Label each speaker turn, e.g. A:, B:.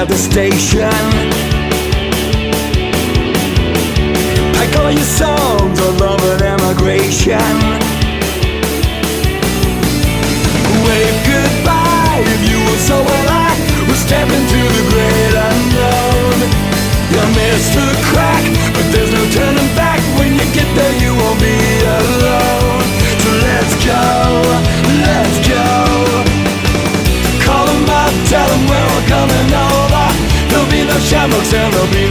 A: at the station. Pack all your songs of love and emigration. Wave goodbye if you were so alive. We'll step into the great unknown. You missed the crack, but there's no turning back. When you get there you won't be alone. So let's go, let's go. Call them up, tell them where we're coming over. There'll be no shamrocks and there'll be